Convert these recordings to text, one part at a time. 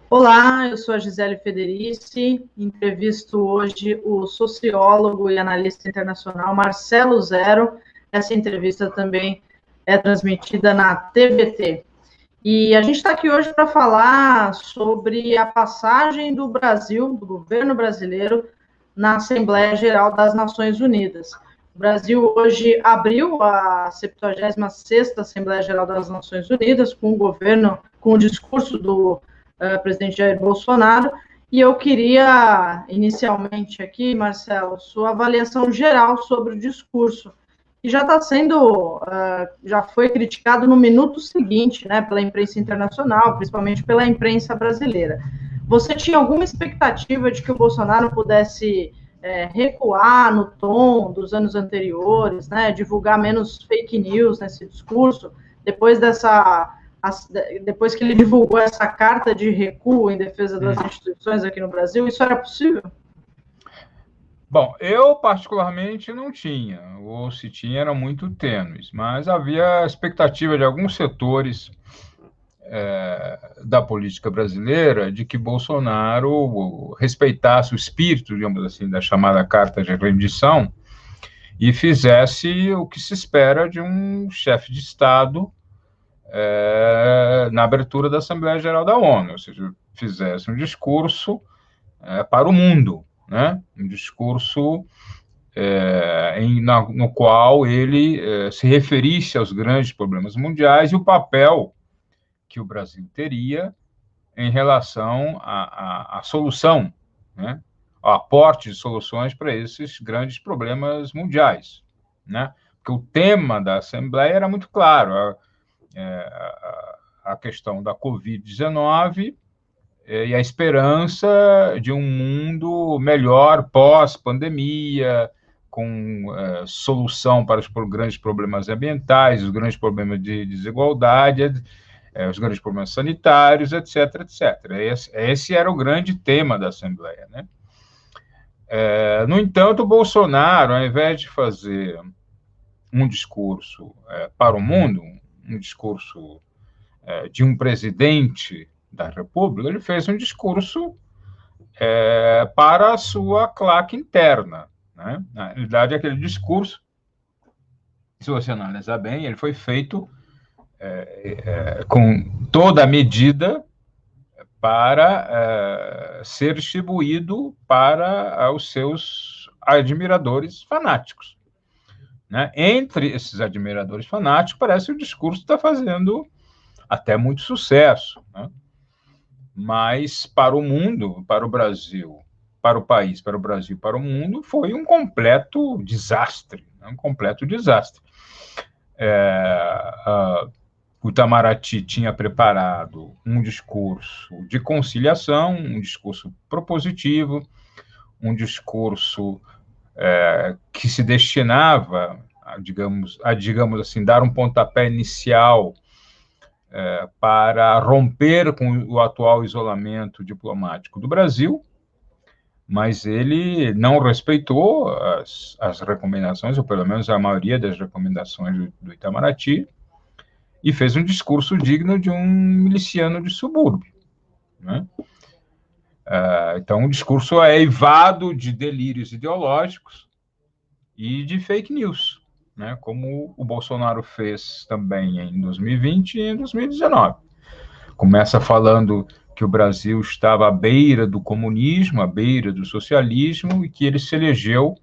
Olá, eu sou a Gisele Federici, entrevisto hoje o sociólogo e analista internacional Marcelo Zero. Essa entrevista também é transmitida na TVT. E a gente está aqui hoje para falar sobre a passagem do Brasil, do governo brasileiro, na Assembleia Geral das Nações Unidas. O Brasil hoje abriu a 76ª Assembleia Geral das Nações Unidas com o governo, com o discurso do presidente Jair Bolsonaro, e eu queria, inicialmente aqui, Marcelo, sua avaliação geral sobre o discurso, que já está sendo, já foi criticado no minuto seguinte, né, pela imprensa internacional, principalmente pela imprensa brasileira. Você tinha alguma expectativa de que o Bolsonaro pudesse recuar no tom dos anos anteriores, né, divulgar menos fake news nesse discurso, depois que ele divulgou essa carta de recuo em defesa das instituições aqui no Brasil? Isso era possível? Bom, eu particularmente não tinha, ou se tinha, eram muito tênues, mas havia expectativa de alguns setores da política brasileira de que Bolsonaro respeitasse o espírito, digamos assim, da chamada Carta de Rendição e fizesse o que se espera de um chefe de Estado na abertura da Assembleia Geral da ONU, ou seja, fizesse um discurso para o mundo, né? Um discurso no qual ele se referisse aos grandes problemas mundiais e o papel que o Brasil teria em relação à solução, né? Ao aporte de soluções para esses grandes problemas mundiais, né? Porque o tema da Assembleia era muito claro, a questão da Covid-19 e a esperança de um mundo melhor pós-pandemia, com solução para os grandes problemas ambientais, os grandes problemas de desigualdade, os grandes problemas sanitários, etc., etc. Esse era o grande tema da Assembleia, né? No entanto, o Bolsonaro, ao invés de fazer um discurso para o mundo, um discurso de um presidente da República, ele fez um discurso para a sua claque interna, né? Na realidade, aquele discurso, se você analisar bem, ele foi feito com toda a medida para ser distribuído para os seus admiradores fanáticos, né? Entre esses admiradores fanáticos, parece que o discurso está fazendo até muito sucesso, né? Mas para o mundo, para o Brasil, para o país, para o Brasil, para o mundo, foi um completo desastre, né? Um completo desastre. O Itamaraty tinha preparado um discurso de conciliação, um discurso propositivo, um discurso que se destinava digamos assim, dar um pontapé inicial para romper com o atual isolamento diplomático do Brasil, mas ele não respeitou as recomendações, ou pelo menos a maioria das recomendações do Itamaraty, e fez um discurso digno de um miliciano de subúrbio, né? Então, um discurso eivado de delírios ideológicos e de fake news, né? Como o Bolsonaro fez também em 2020 e em 2019. Começa falando que o Brasil estava à beira do comunismo, à beira do socialismo, e que ele se elegeu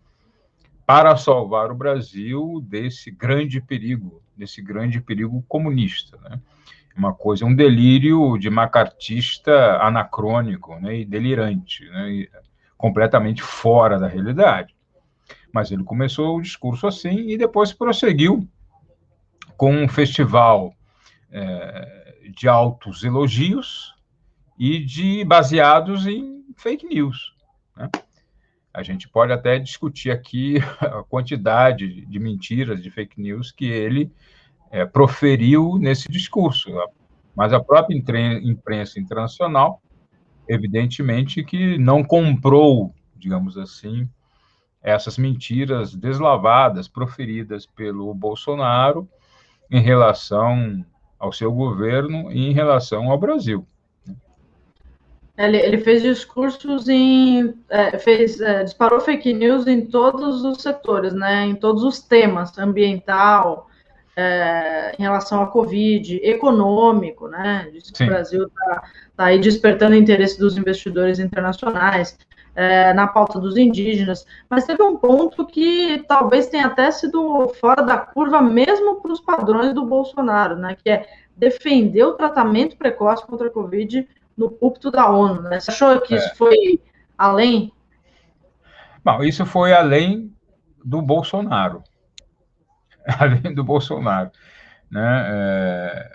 para salvar o Brasil desse grande perigo comunista, né? Uma coisa, um delírio de macartista anacrônico, né, e delirante, né, e completamente fora da realidade. Mas ele começou o discurso assim e depois prosseguiu com um festival de altos elogios e baseados em fake news, né? A gente pode até discutir aqui a quantidade de mentiras, de fake news que ele proferiu nesse discurso, mas a própria imprensa internacional, evidentemente, que não comprou, digamos assim, essas mentiras deslavadas proferidas pelo Bolsonaro em relação ao seu governo e em relação ao Brasil. Ele fez discursos disparou fake news em todos os setores, né? Em todos os temas, ambiental, em relação à Covid, econômico, né? Diz que o Brasil está aí despertando o interesse dos investidores internacionais, na pauta dos indígenas, mas teve um ponto que talvez tenha até sido fora da curva, mesmo para os padrões do Bolsonaro, né? Que é defender o tratamento precoce contra a Covid no púlpito da ONU, né? Você achou que isso foi além? Bom, isso foi além do Bolsonaro. Além do Bolsonaro, né?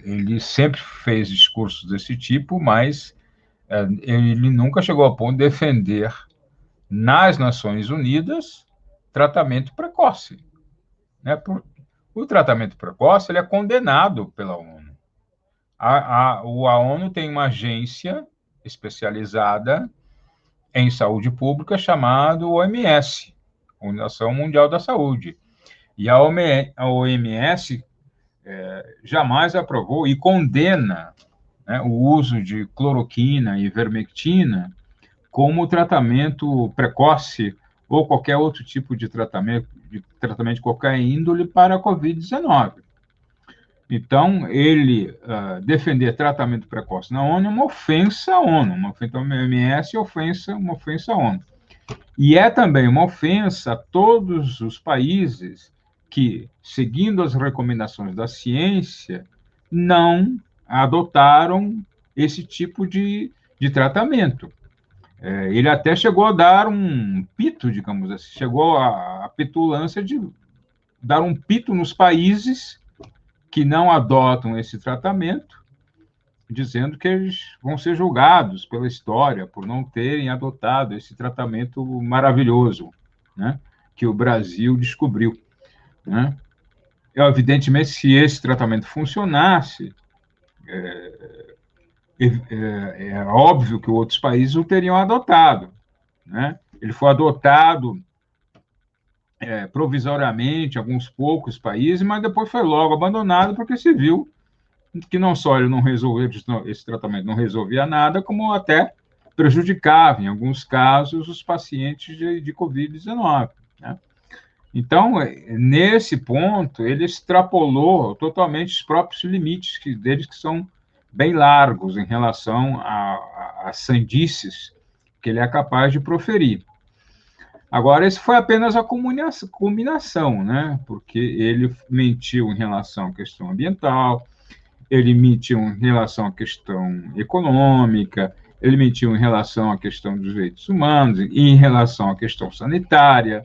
Ele sempre fez discursos desse tipo, mas ele nunca chegou a ponto de defender nas Nações Unidas tratamento precoce, né? O tratamento precoce ele é condenado pela ONU. A ONU tem uma agência especializada em saúde pública chamada OMS, Organização Mundial da Saúde. E a OMS jamais aprovou e condena, né, o uso de cloroquina e ivermectina como tratamento precoce ou qualquer outro tipo de tratamento de qualquer índole para a Covid-19. Então, ele defender tratamento precoce na ONU é uma ofensa à ONU, uma ofensa à OMS, uma ofensa à ONU. E é também uma ofensa a todos os países que, seguindo as recomendações da ciência, não adotaram esse tipo de tratamento. Ele até chegou a dar um pito, digamos assim, chegou a petulância de dar um pito nos países que não adotam esse tratamento, dizendo que eles vão ser julgados pela história por não terem adotado esse tratamento maravilhoso, né, que o Brasil descobriu, né? Evidentemente, se esse tratamento funcionasse, é óbvio que outros países o teriam adotado, né? Ele foi adotado provisoriamente em alguns poucos países, mas depois foi logo abandonado porque se viu que não só ele não resolvia, esse tratamento não resolvia nada, como até prejudicava, em alguns casos, os pacientes de Covid-19, né? Então, nesse ponto, ele extrapolou totalmente os próprios limites deles, que são bem largos em relação a sandices que ele é capaz de proferir. Agora, esse foi apenas a culminação, né? Porque ele mentiu em relação à questão ambiental, ele mentiu em relação à questão econômica, ele mentiu em relação à questão dos direitos humanos, e em relação à questão sanitária,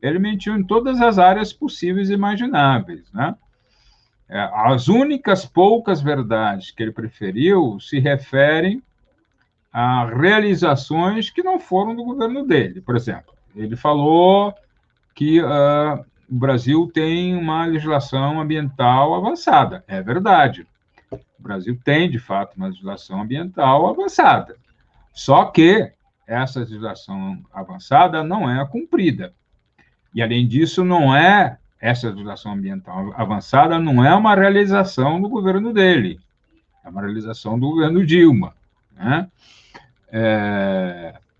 ele mentiu em todas as áreas possíveis e imagináveis, né? As únicas poucas verdades que ele preferiu se referem a realizações que não foram do governo dele. Por exemplo, ele falou que o Brasil tem uma legislação ambiental avançada. É verdade. O Brasil tem, de fato, uma legislação ambiental avançada. Só que essa legislação avançada não é cumprida. E, além disso, essa legislação ambiental avançada não é uma realização do governo dele, é uma realização do governo Dilma, né?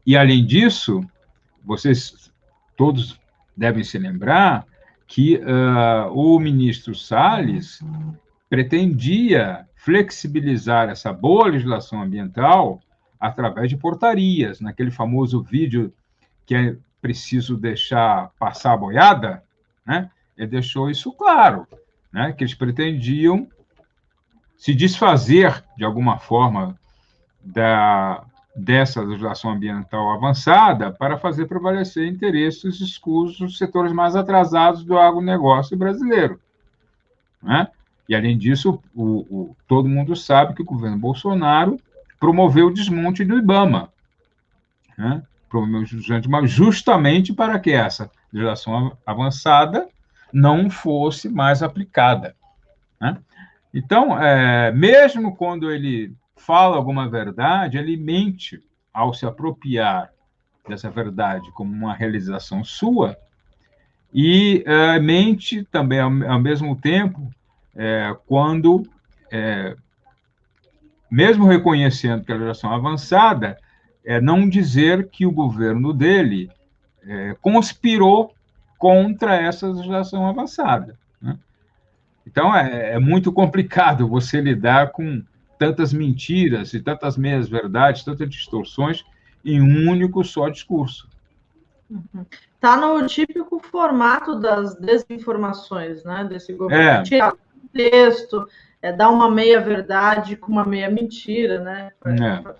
E, além disso, vocês todos devem se lembrar que o ministro Salles pretendia flexibilizar essa boa legislação ambiental através de portarias, naquele famoso vídeo que é preciso deixar passar a boiada, né? Ele deixou isso claro, né? Que eles pretendiam se desfazer, de alguma forma, dessa legislação ambiental avançada para fazer prevalecer interesses escusos dos setores mais atrasados do agronegócio brasileiro, né? E, além disso, todo mundo sabe que o governo Bolsonaro promoveu o desmonte do IBAMA, né? Justamente para que essa legislação avançada não fosse mais aplicada, né? Então, mesmo quando ele fala alguma verdade, ele mente ao se apropriar dessa verdade como uma realização sua e mente também, ao mesmo tempo, quando mesmo reconhecendo que a geração avançada, não dizer que o governo dele conspirou contra essa geração avançada, né? Então, é muito complicado você lidar com tantas mentiras e tantas meias-verdades, tantas distorções em um único só discurso. Está no típico formato das desinformações, né, desse governo. Tirar o texto, dar uma meia-verdade com uma meia-mentira, né?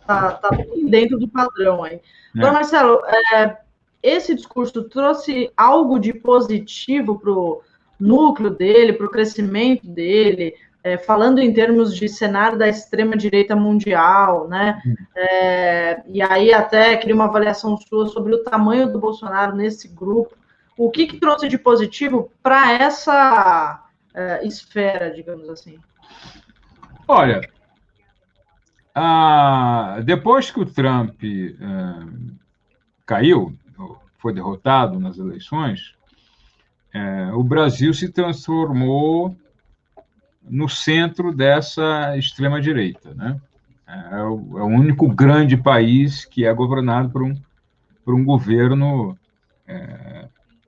Está dentro do padrão aí. Agora, Marcelo, esse discurso trouxe algo de positivo para o núcleo dele, para o crescimento dele, falando em termos de cenário da extrema-direita mundial, né? E aí até queria uma avaliação sua sobre o tamanho do Bolsonaro nesse grupo. O que trouxe de positivo para essa esfera, digamos assim? Olha, depois que o Trump caiu, foi derrotado nas eleições, o Brasil se transformou no centro dessa extrema-direita, né? É o único grande país que é governado por um governo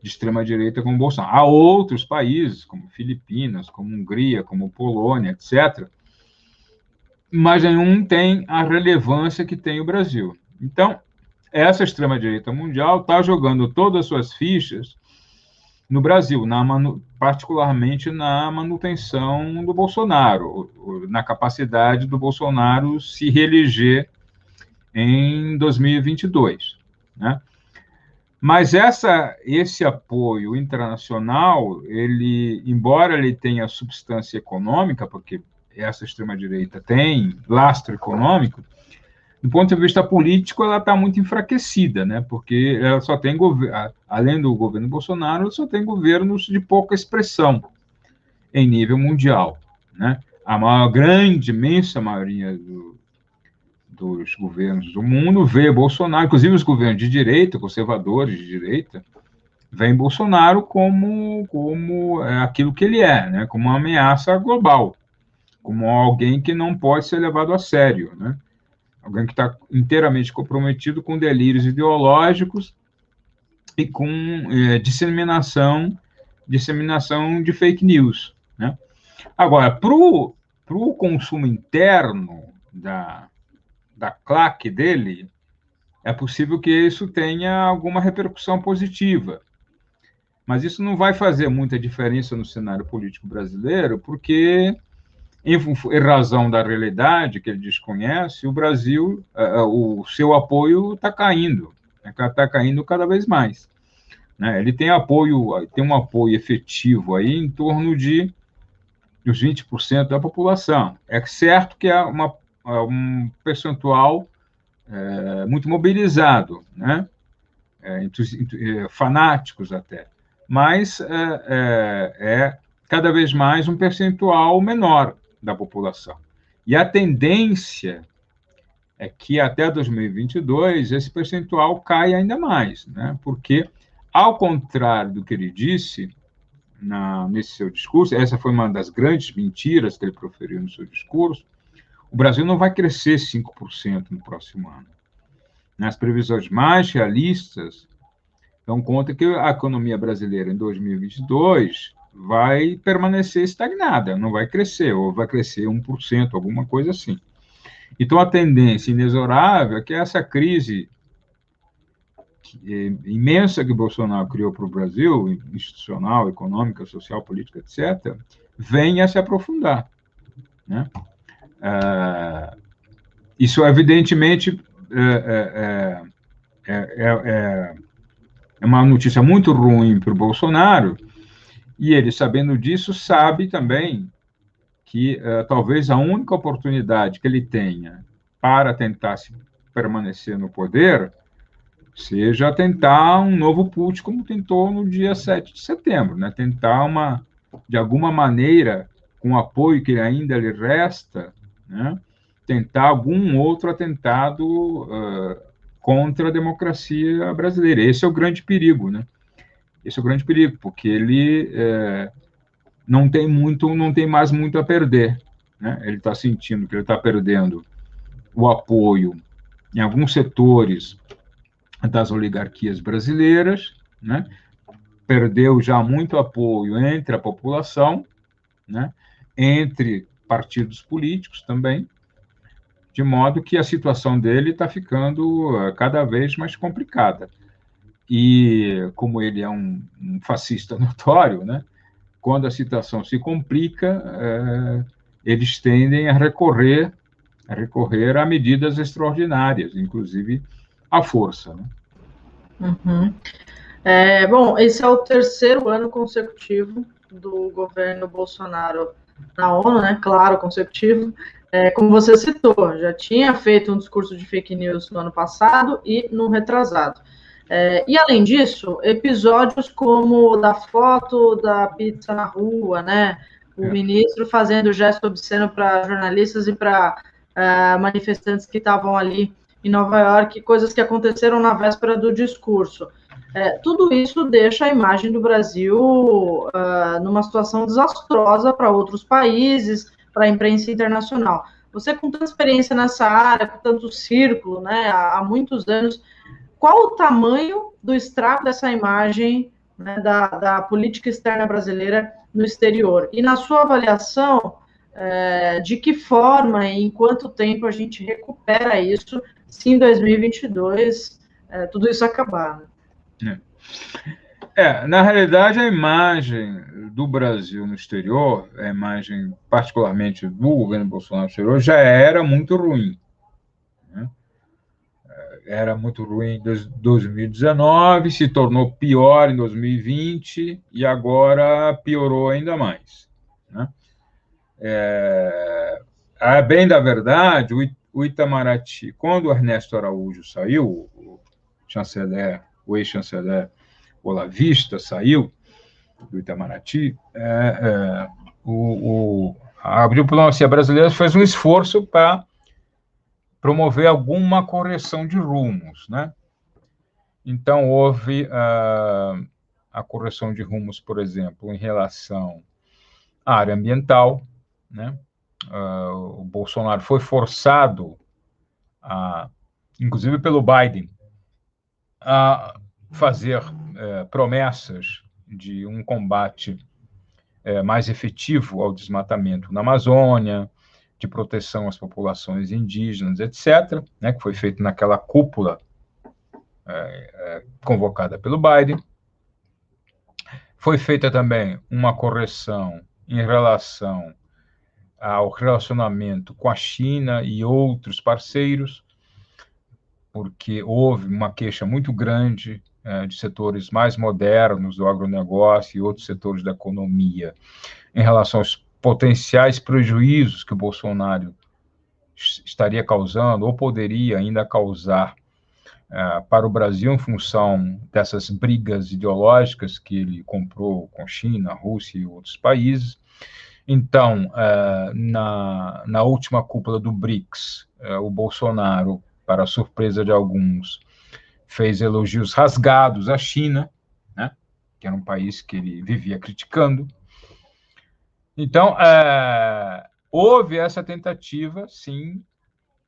de extrema-direita como Bolsonaro. Há outros países, como Filipinas, como Hungria, como Polônia, etc., mas nenhum tem a relevância que tem o Brasil. Então, essa extrema-direita mundial está jogando todas as suas fichas no Brasil, particularmente na manutenção do Bolsonaro, na capacidade do Bolsonaro se reeleger em 2022, né? Mas esse apoio internacional, embora ele tenha substância econômica, porque essa extrema-direita tem lastro econômico, do ponto de vista político, ela está muito enfraquecida, né? Porque ela só tem, além do governo Bolsonaro, ela só tem governos de pouca expressão em nível mundial, né? A imensa maioria dos governos do mundo vê Bolsonaro, inclusive os governos de direita, conservadores de direita, veem Bolsonaro como aquilo que ele é, né? Como uma ameaça global, como alguém que não pode ser levado a sério, né? Alguém que está inteiramente comprometido com delírios ideológicos e com disseminação de fake news, né? Agora, para o consumo interno da claque dele, é possível que isso tenha alguma repercussão positiva. Mas isso não vai fazer muita diferença no cenário político brasileiro, porque, em razão da realidade que ele desconhece, o Brasil, o seu apoio está caindo cada vez mais, né? Ele tem um apoio efetivo aí em torno de uns 20% da população. É certo que é um percentual muito mobilizado, né? Fanáticos até, mas é cada vez mais um percentual menor da população. E a tendência é que até 2022 esse percentual caia ainda mais, né? Porque, ao contrário do que ele disse nesse seu discurso, essa foi uma das grandes mentiras que ele proferiu no seu discurso, o Brasil não vai crescer 5% no próximo ano. Nas previsões mais realistas, dão conta que a economia brasileira em 2022 vai permanecer estagnada, não vai crescer, ou vai crescer 1%, alguma coisa assim. Então, a tendência inexorável é que essa crise imensa que Bolsonaro criou para o Brasil, institucional, econômica, social, política, etc., venha a se aprofundar, né? Isso, evidentemente, é uma notícia muito ruim para o Bolsonaro, e ele, sabendo disso, sabe também que talvez a única oportunidade que ele tenha para tentar permanecer no poder seja tentar um novo putsch, como tentou no dia 7 de setembro, né? Tentar de alguma maneira, com o apoio que ainda lhe resta, né? Tentar algum outro atentado contra a democracia brasileira. Esse é o grande perigo, né? Esse é o grande perigo, porque ele não tem mais muito a perder, né? Ele está sentindo que ele está perdendo o apoio em alguns setores das oligarquias brasileiras, né? Perdeu já muito apoio entre a população, né? Entre partidos políticos também, de modo que a situação dele está ficando cada vez mais complicada. E como ele é um fascista notório, né? Quando a situação se complica, eles tendem a recorrer a medidas extraordinárias, inclusive à força. Né? Uhum. Bom, esse é o terceiro ano consecutivo do governo Bolsonaro na ONU, né? Claro, consecutivo. Como você citou, já tinha feito um discurso de fake news no ano passado e no retrasado. E, além disso, episódios como o da foto da pizza na rua, né? O ministro fazendo gesto obsceno para jornalistas e para manifestantes que estavam ali em Nova York, coisas que aconteceram na véspera do discurso. Tudo isso deixa a imagem do Brasil numa situação desastrosa para outros países, para a imprensa internacional. Você, com tanta experiência nessa área, com tanto círculo, né, há muitos anos, qual o tamanho do estrago dessa imagem, né, da política externa brasileira no exterior? E, na sua avaliação, de que forma e em quanto tempo a gente recupera isso se em 2022 tudo isso acabar? Né? Na realidade, a imagem do Brasil no exterior, a imagem particularmente do governo Bolsonaro no exterior, já era muito ruim. Né? Era muito ruim em 2019, se tornou pior em 2020 e agora piorou ainda mais. Né? A bem da verdade, o Itamaraty, quando o Ernesto Araújo saiu, o ex-chanceler Olavista saiu do Itamaraty, a diplomacia brasileira fez um esforço para promover alguma correção de rumos, né? Então, houve a correção de rumos, por exemplo, em relação à área ambiental, né? O Bolsonaro foi forçado, inclusive pelo Biden, a fazer promessas de um combate mais efetivo ao desmatamento na Amazônia, de proteção às populações indígenas, etc., né, que foi feito naquela cúpula convocada pelo Biden. Foi feita também uma correção em relação ao relacionamento com a China e outros parceiros, porque houve uma queixa muito grande de setores mais modernos do agronegócio e outros setores da economia em relação aos potenciais prejuízos que o Bolsonaro estaria causando ou poderia ainda causar para o Brasil em função dessas brigas ideológicas que ele comprou com China, Rússia e outros países. Então, na última cúpula do BRICS, o Bolsonaro, para a surpresa de alguns, fez elogios rasgados à China, né, que era um país que ele vivia criticando. Então, houve essa tentativa, sim,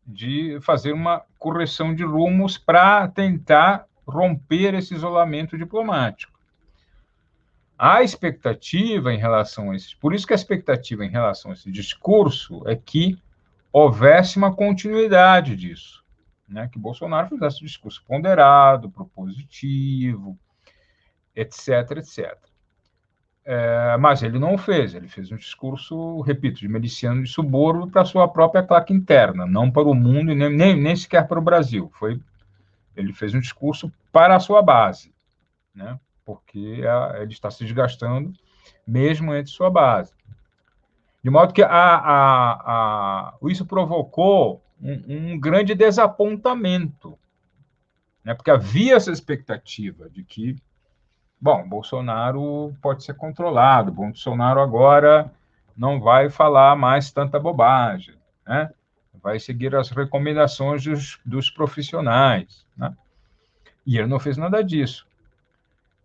de fazer uma correção de rumos para tentar romper esse isolamento diplomático. A expectativa em relação a esse... Por isso que a expectativa em relação a esse discurso é que houvesse uma continuidade disso, né? Que Bolsonaro fizesse um discurso ponderado, propositivo, etc., etc. Mas ele não o fez, ele fez um discurso, repito, de miliciano de suborno para a sua própria claque interna, não para o mundo e nem sequer para o Brasil. Ele fez um discurso para a sua base, né? Porque ele está se desgastando mesmo entre sua base. De modo que isso provocou um grande desapontamento, né? Porque havia essa expectativa de que, bom, Bolsonaro pode ser controlado, Bolsonaro agora não vai falar mais tanta bobagem, né? Vai seguir as recomendações dos profissionais, né? E ele não fez nada disso.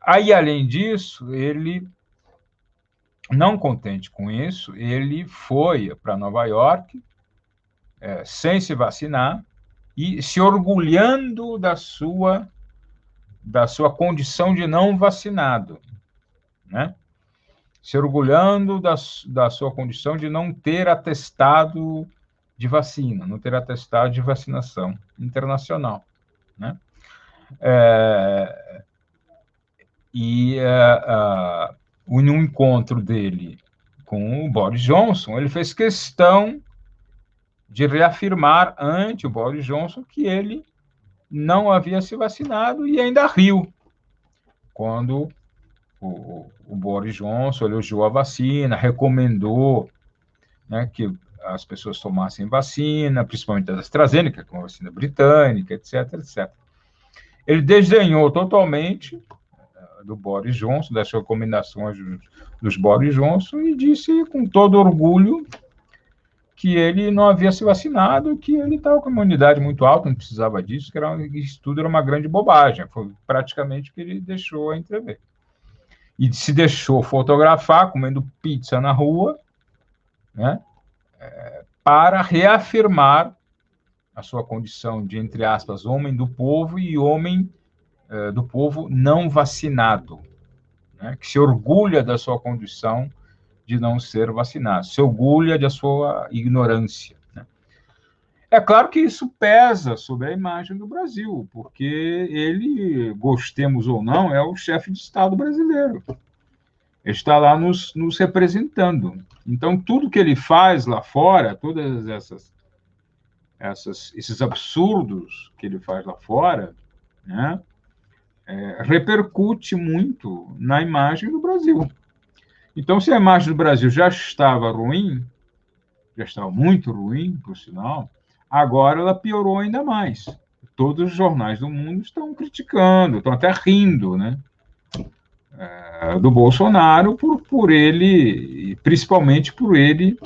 Aí, além disso, ele, não contente com isso, ele foi para Nova York sem se vacinar e se orgulhando da sua condição de não vacinado, né? Se orgulhando da sua condição de não ter atestado de vacina, não ter atestado de vacinação internacional, né? No encontro dele com o Boris Johnson, ele fez questão de reafirmar ante o Boris Johnson que ele não havia se vacinado e ainda riu quando o Boris Johnson elogiou a vacina, recomendou, né, que as pessoas tomassem vacina, principalmente a AstraZeneca, que é uma vacina britânica, etc, etc. Ele desdenhou totalmente do Boris Johnson, das recomendações dos Boris Johnson, e disse com todo orgulho que ele não havia se vacinado, que ele estava com uma imunidade muito alta, não precisava disso, que isso tudo era uma grande bobagem. Foi praticamente o que ele deixou a entrever. E se deixou fotografar comendo pizza na rua, né, para reafirmar a sua condição de, entre aspas, homem do povo e homem do povo não vacinado, né, que se orgulha da sua condição de não ser vacinado, se orgulha da sua ignorância, né? É claro que isso pesa sobre a imagem do Brasil, porque ele, gostemos ou não, é o chefe de Estado brasileiro. Ele está lá nos representando. Então, tudo que ele faz lá fora, todas esses absurdos que ele faz lá fora, né, repercute muito na imagem do Brasil. Então, se a imagem do Brasil já estava ruim, já estava muito ruim, por sinal, agora ela piorou ainda mais. Todos os jornais do mundo estão criticando, estão até rindo, né, do Bolsonaro por ele, principalmente por ele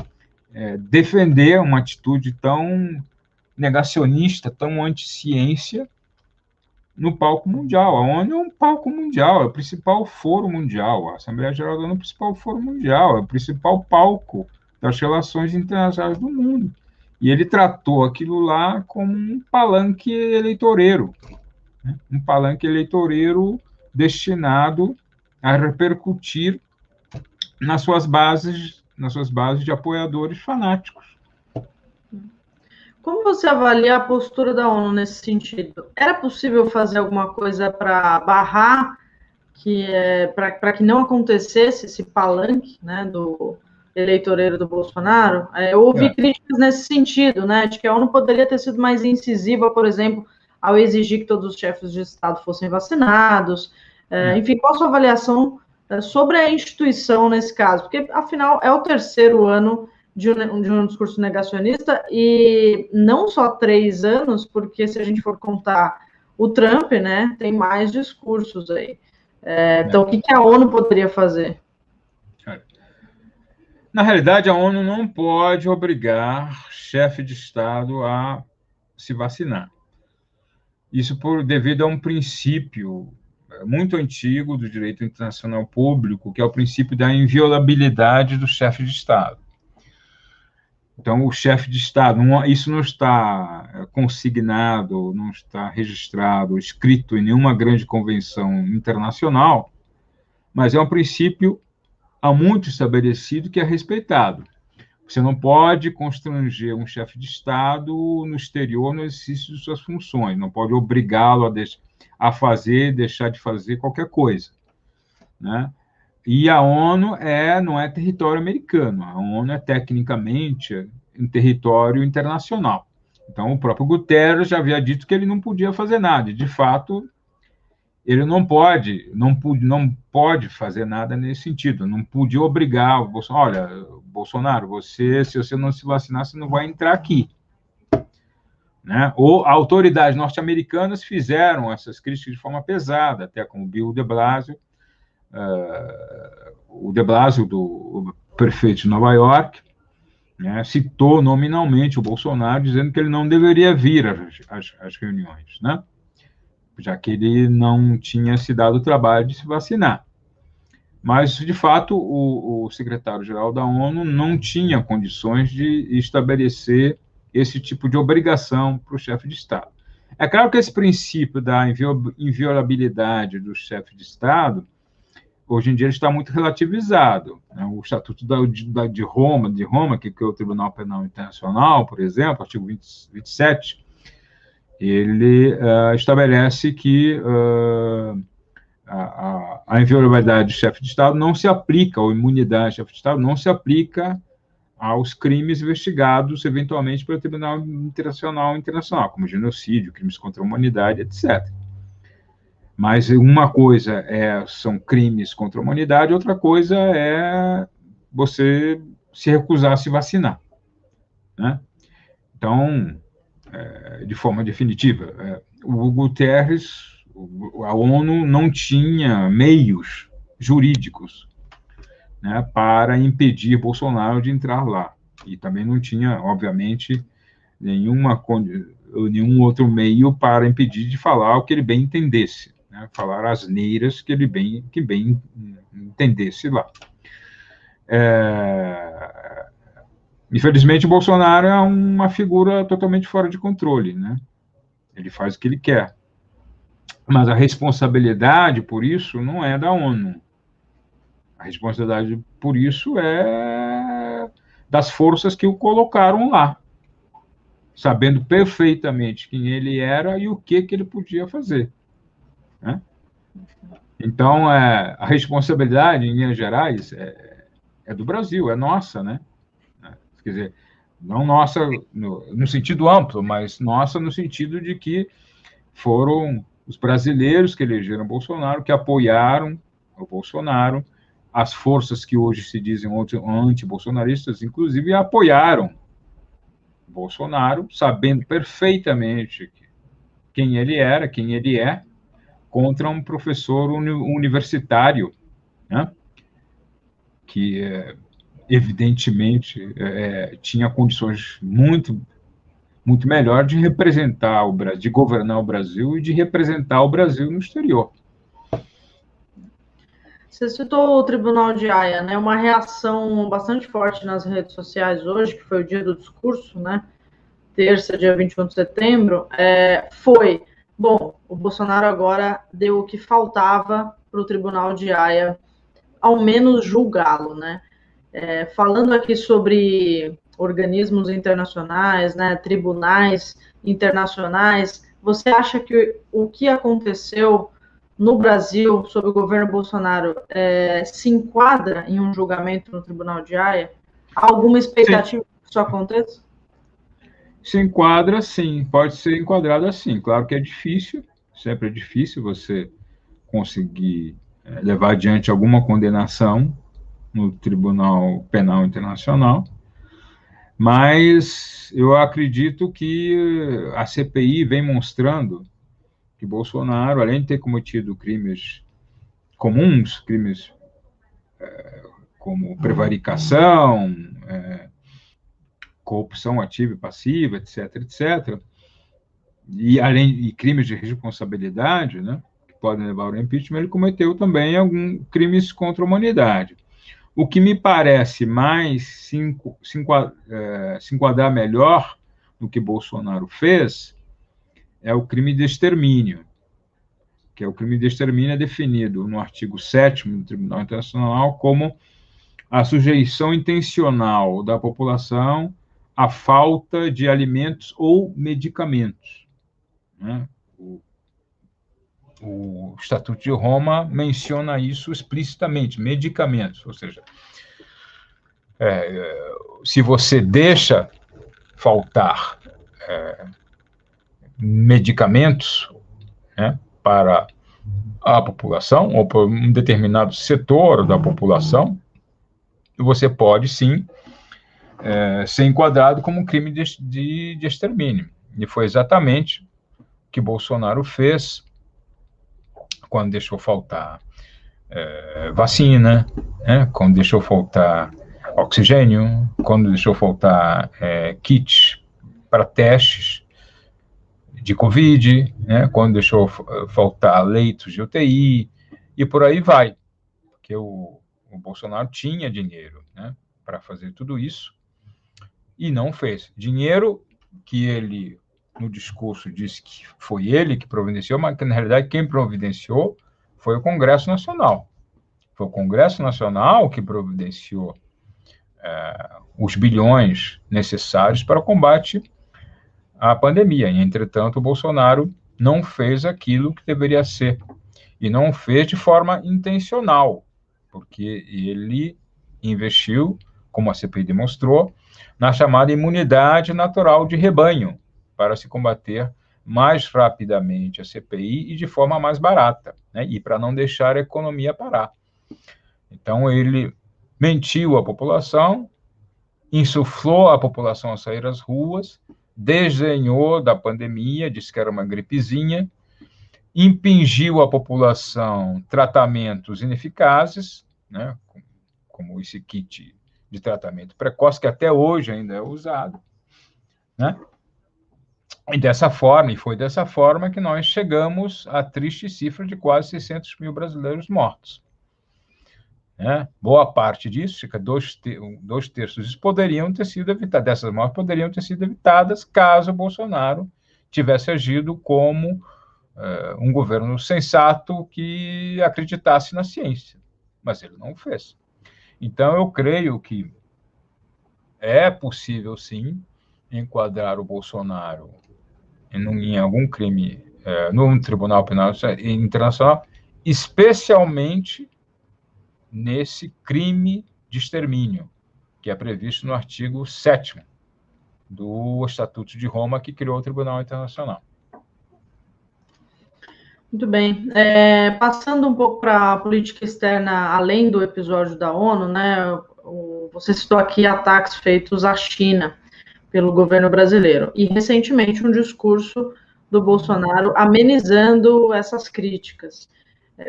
defender uma atitude tão negacionista, tão anti-ciência, no palco mundial. A ONU é um palco mundial, é o principal foro mundial. A Assembleia Geral da ONU é o principal foro mundial, é o principal palco das relações internacionais do mundo. E ele tratou aquilo lá como um palanque eleitoreiro, né? Um palanque eleitoreiro destinado a repercutir nas suas bases de apoiadores fanáticos. Como você avalia a postura da ONU nesse sentido? Era possível fazer alguma coisa para barrar, para que não acontecesse esse palanque, né, do eleitoreiro do Bolsonaro? Eu ouvi críticas nesse sentido, né, de que a ONU poderia ter sido mais incisiva, por exemplo, ao exigir que todos os chefes de Estado fossem vacinados. Enfim, qual a sua avaliação sobre a instituição nesse caso? Porque, afinal, é o terceiro ano de um discurso negacionista, e não só 3 anos, porque se a gente for contar o Trump, né, tem mais discursos aí. Então, o que a ONU poderia fazer? Na realidade, a ONU não pode obrigar chefe de Estado a se vacinar. Isso devido a um princípio muito antigo do direito internacional público, que é o princípio da inviolabilidade do chefe de Estado. Então, o chefe de Estado, isso não está consignado, não está registrado, escrito em nenhuma grande convenção internacional, mas é um princípio há muito estabelecido que é respeitado. Você não pode constranger um chefe de Estado no exterior no exercício de suas funções, não pode obrigá-lo a fazer, deixar de fazer qualquer coisa, né? E a ONU não é território americano, a ONU é tecnicamente um território internacional. Então, o próprio Guterres já havia dito que ele não podia fazer nada, e, de fato, ele não pode fazer nada nesse sentido, não podia obrigar o Bolsonaro, olha, Bolsonaro, se você não se vacinar, você não vai entrar aqui. Né? Ou autoridades norte-americanas fizeram essas críticas de forma pesada, até como Bill de Blasio, o de Blasio, o prefeito de Nova York, né, citou nominalmente o Bolsonaro, dizendo que ele não deveria vir às reuniões, né, já que ele não tinha se dado o trabalho de se vacinar. Mas, de fato, o secretário-geral da ONU não tinha condições de estabelecer esse tipo de obrigação para o chefe de Estado. É claro que esse princípio da inviolabilidade do chefe de Estado, hoje em dia, está muito relativizado, né? O Estatuto de Roma, que é o Tribunal Penal Internacional, por exemplo, artigo 27, ele estabelece que a inviolabilidade do chefe de Estado não se aplica, ou imunidade do chefe de Estado não se aplica aos crimes investigados, eventualmente, pelo Tribunal Internacional, como genocídio, crimes contra a humanidade, etc. Mas uma coisa são crimes contra a humanidade, outra coisa é você se recusar a se vacinar, né? Então, de forma definitiva, o Guterres, a ONU não tinha meios jurídicos, né, para impedir Bolsonaro de entrar lá. E também não tinha, obviamente, nenhum outro meio para impedir de falar o que ele bem entendesse, né, falar asneiras que bem entendesse lá. Infelizmente, o Bolsonaro é uma figura totalmente fora de controle, né? Ele faz o que ele quer. Mas a responsabilidade por isso não é da ONU. A responsabilidade por isso é das forças que o colocaram lá, sabendo perfeitamente quem ele era e o que ele podia fazer, né? Então, a responsabilidade, em linhas gerais, é do Brasil, é nossa, né? Quer dizer, não nossa no sentido amplo, mas nossa no sentido de que foram os brasileiros que elegeram Bolsonaro, que apoiaram o Bolsonaro, as forças que hoje se dizem anti-bolsonaristas, inclusive, apoiaram Bolsonaro, sabendo perfeitamente quem ele era, quem ele é, contra um professor universitário, né, que, evidentemente, tinha condições muito melhor de representar o Brasil, de governar o Brasil e de representar o Brasil no exterior. Você citou o Tribunal de Haia, né? Uma reação bastante forte nas redes sociais hoje, que foi o dia do discurso, né? Terça, dia 21 de setembro, foi, bom, o Bolsonaro agora deu o que faltava para o Tribunal de Haia, ao menos julgá-lo, né? Falando aqui sobre organismos internacionais, né? Tribunais internacionais, você acha que o que aconteceu no Brasil, sob o governo Bolsonaro, se enquadra em um julgamento no Tribunal de Haia? Há alguma expectativa que isso aconteça? Se enquadra, sim, pode ser enquadrado assim. Claro que é difícil, sempre é difícil você conseguir levar adiante alguma condenação no Tribunal Penal Internacional, mas eu acredito que a CPI vem mostrando que Bolsonaro, além de ter cometido crimes comuns, crimes como prevaricação, corrupção ativa e passiva, etc., e crimes de responsabilidade, né, que podem levar ao impeachment, ele cometeu também alguns crimes contra a humanidade. O que me parece mais se enquadrar melhor no que Bolsonaro fez é o crime de extermínio, que é o crime de extermínio definido no artigo 7º do Tribunal Internacional como a sujeição intencional da população à falta de alimentos ou medicamentos, né? O Estatuto de Roma menciona isso explicitamente, medicamentos, ou seja, se você deixa faltar medicamentos, né, para a população, ou para um determinado setor da população, você pode, sim, ser enquadrado como um crime de extermínio. E foi exatamente o que Bolsonaro fez quando deixou faltar vacina, né, quando deixou faltar oxigênio, quando deixou faltar kits para testes de Covid, né, quando deixou faltar leitos de UTI, e por aí vai, porque o Bolsonaro tinha dinheiro, né, para fazer tudo isso, e não fez. Dinheiro que ele, no discurso, disse que foi ele que providenciou, mas que, na realidade, quem providenciou foi o Congresso Nacional. Foi o Congresso Nacional que providenciou os bilhões necessários para o combate à pandemia. E, entretanto, o Bolsonaro não fez aquilo que deveria ser. E não fez de forma intencional, porque ele investiu, como a CPI demonstrou, na chamada imunidade natural de rebanho, para se combater mais rapidamente a CPI e de forma mais barata, né? E para não deixar a economia parar. Então, ele mentiu à população, insuflou a população a sair às ruas, desdenhou da pandemia, disse que era uma gripezinha, impingiu à população tratamentos ineficazes, né, como esse kit de tratamento precoce, que até hoje ainda é usado, né? E foi dessa forma que nós chegamos à triste cifra de quase 600 mil brasileiros mortos. Né? Boa parte disso, cerca de 2/3 poderiam ter sido evitadas, dessas mortes poderiam ter sido evitadas caso o Bolsonaro tivesse agido como um governo sensato que acreditasse na ciência, mas ele não fez. Então, eu creio que é possível, sim, enquadrar o Bolsonaro em algum crime no Tribunal Penal Internacional, especialmente nesse crime de extermínio, que é previsto no artigo 7º do Estatuto de Roma, que criou o Tribunal Internacional. Muito bem. Passando um pouco para a política externa, além do episódio da ONU, né? Você citou aqui ataques feitos à China pelo governo brasileiro. E, recentemente, um discurso do Bolsonaro amenizando essas críticas.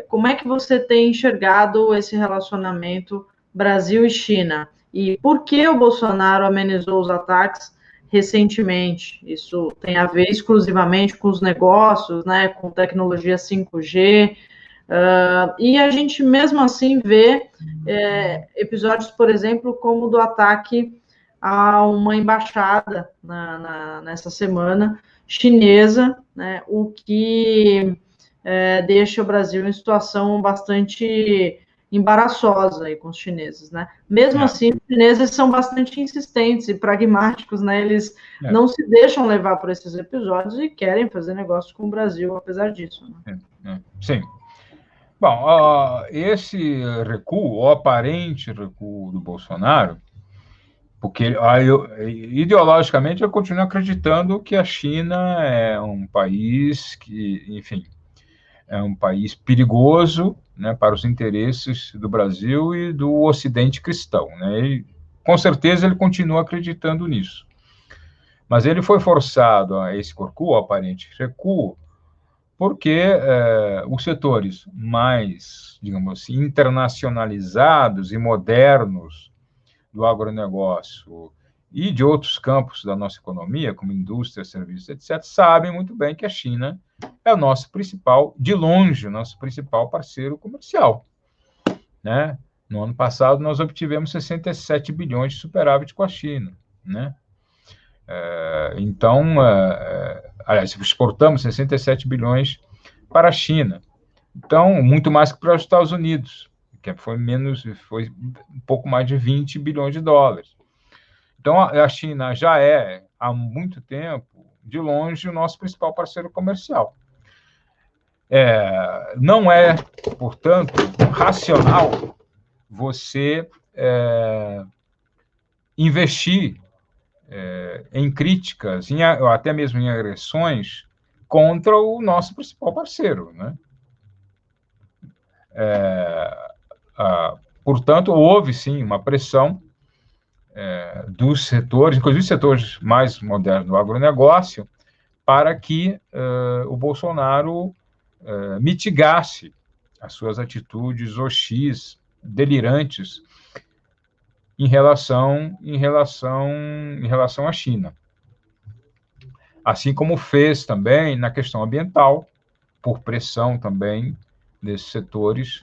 Como é que você tem enxergado esse relacionamento Brasil e China? E por que o Bolsonaro amenizou os ataques recentemente? Isso tem a ver exclusivamente com os negócios, né, com tecnologia 5G, e a gente mesmo assim vê episódios, por exemplo, como o do ataque a uma embaixada nessa semana chinesa, né, o que deixa o Brasil em situação bastante embaraçosa aí com os chineses, né? Mesmo assim, os chineses são bastante insistentes e pragmáticos, né? Eles não se deixam levar por esses episódios e querem fazer negócio com o Brasil, apesar disso. Né? Sim. Bom, esse recuo, o aparente recuo do Bolsonaro, porque ideologicamente eu continuo acreditando que a China é um país que, enfim, é um país perigoso, né, para os interesses do Brasil e do Ocidente cristão, né? E, com certeza ele continua acreditando nisso. Mas ele foi forçado a esse recuo, aparente recuo, porque os setores mais, digamos assim, internacionalizados e modernos do agronegócio e de outros campos da nossa economia, como indústria, serviços, etc., sabem muito bem que a China é o nosso principal, de longe, o nosso principal parceiro comercial. Né? No ano passado, nós obtivemos 67 bilhões de superávit com a China. Né? Aliás, exportamos 67 bilhões para a China. Então, muito mais que para os Estados Unidos, que foi um pouco mais de 20 bilhões de dólares. Então, a China já é, há muito tempo, de longe, o nosso principal parceiro comercial. Não é, portanto, racional você investir em críticas, ou até mesmo em agressões, contra o nosso principal parceiro. Né? Portanto, houve, sim, uma pressão dos setores, inclusive setores mais modernos do agronegócio, para que o Bolsonaro mitigasse as suas atitudes hostis, delirantes, em relação à China. Assim como fez também na questão ambiental, por pressão também desses setores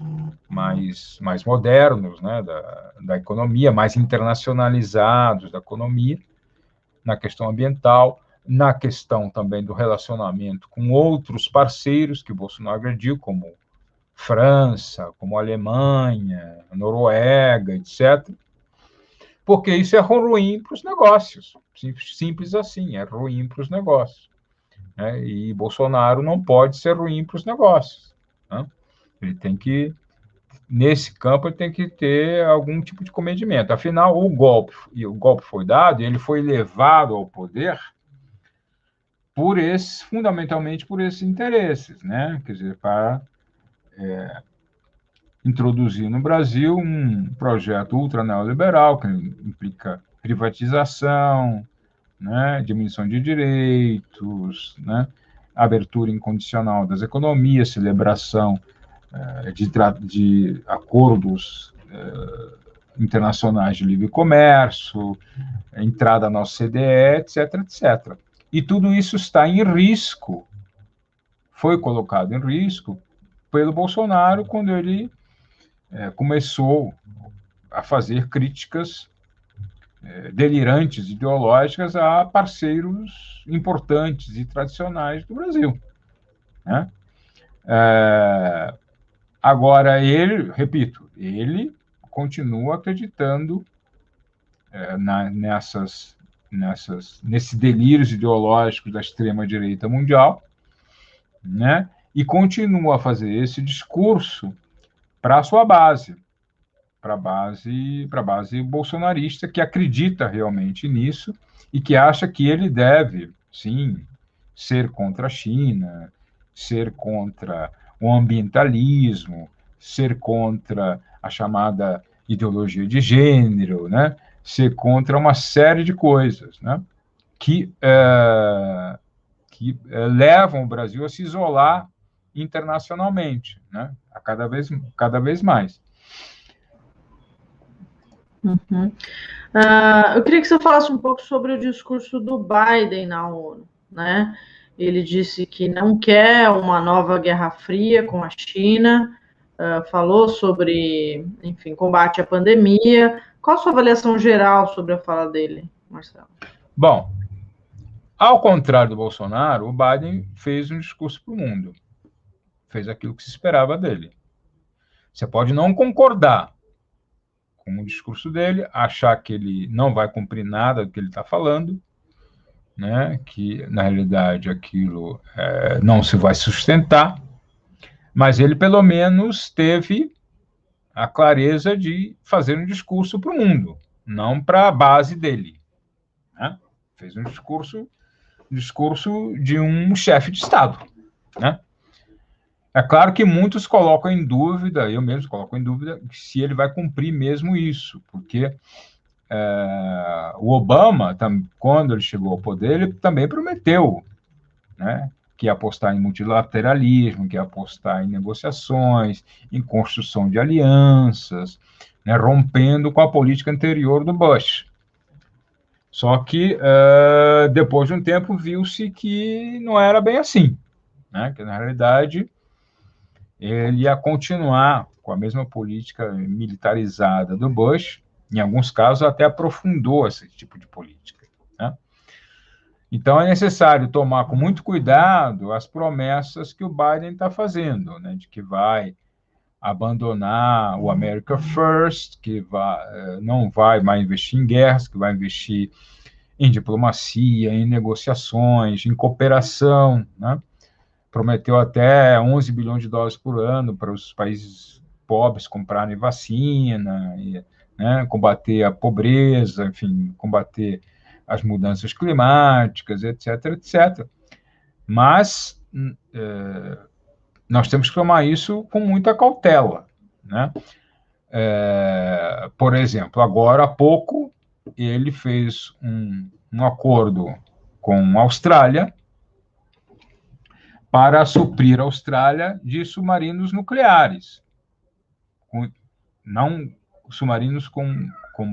mais modernos, né, da economia, mais internacionalizados da economia, na questão ambiental, na questão também do relacionamento com outros parceiros que Bolsonaro agrediu, como França, como Alemanha, Noruega, etc., porque isso é ruim para os negócios, simples assim, é ruim para os negócios, né? E Bolsonaro não pode ser ruim para os negócios, né? Ele tem que, nesse campo, ele tem que ter algum tipo de comedimento. Afinal, o golpe foi dado, ele foi levado ao poder fundamentalmente por esses interesses, né? Quer dizer, para introduzir no Brasil um projeto ultra neoliberal que implica privatização, né, diminuição de direitos, né, abertura incondicional das economias, celebração de acordos internacionais de livre comércio, entrada na OCDE, etc., etc. E tudo isso está em risco, foi colocado em risco pelo Bolsonaro quando ele começou a fazer críticas delirantes, ideológicas, a parceiros importantes e tradicionais do Brasil, né? Agora, repito, ele continua acreditando nesses delírios ideológicos da extrema-direita mundial, né? E continua a fazer esse discurso para a sua base, para a base bolsonarista, que acredita realmente nisso e que acha que ele deve, sim, ser contra a China, ser contra o ambientalismo, ser contra a chamada ideologia de gênero, né? Ser contra uma série de coisas, né? Que levam o Brasil a se isolar internacionalmente, né? Cada vez mais. Uhum. Eu queria que você falasse um pouco sobre o discurso do Biden na ONU, né? Ele disse que não quer uma nova Guerra Fria com a China, falou sobre, enfim, combate à pandemia. Qual a sua avaliação geral sobre a fala dele, Marcelo? Bom, ao contrário do Bolsonaro, o Biden fez um discurso para o mundo, fez aquilo que se esperava dele. Você pode não concordar com o discurso dele, achar que ele não vai cumprir nada do que ele está falando, né? Que, na realidade, aquilo não se vai sustentar, mas ele, pelo menos, teve a clareza de fazer um discurso para o mundo, não para a base dele, né? Fez um discurso de um chefe de Estado, né? É claro que muitos colocam em dúvida, eu mesmo coloco em dúvida, se ele vai cumprir mesmo isso, porque o Obama, quando ele chegou ao poder, ele também prometeu, né, que ia apostar em multilateralismo, que ia apostar em negociações, em construção de alianças, né, rompendo com a política anterior do Bush. Só que, depois de um tempo, viu-se que não era bem assim, né, que, na realidade, ele ia continuar com a mesma política militarizada do Bush, em alguns casos até aprofundou esse tipo de política, né? Então é necessário tomar com muito cuidado as promessas que o Biden está fazendo, né? De que vai abandonar o America First, que não vai mais investir em guerras, que vai investir em diplomacia, em negociações, em cooperação, né? Prometeu até 11 bilhões de dólares por ano para os países pobres comprarem vacina, né, combater a pobreza, enfim, combater as mudanças climáticas, etc., etc. Mas nós temos que tomar isso com muita cautela, né? Por exemplo, agora há pouco, ele fez um acordo com a Austrália para suprir a Austrália de submarinos nucleares, não submarinos com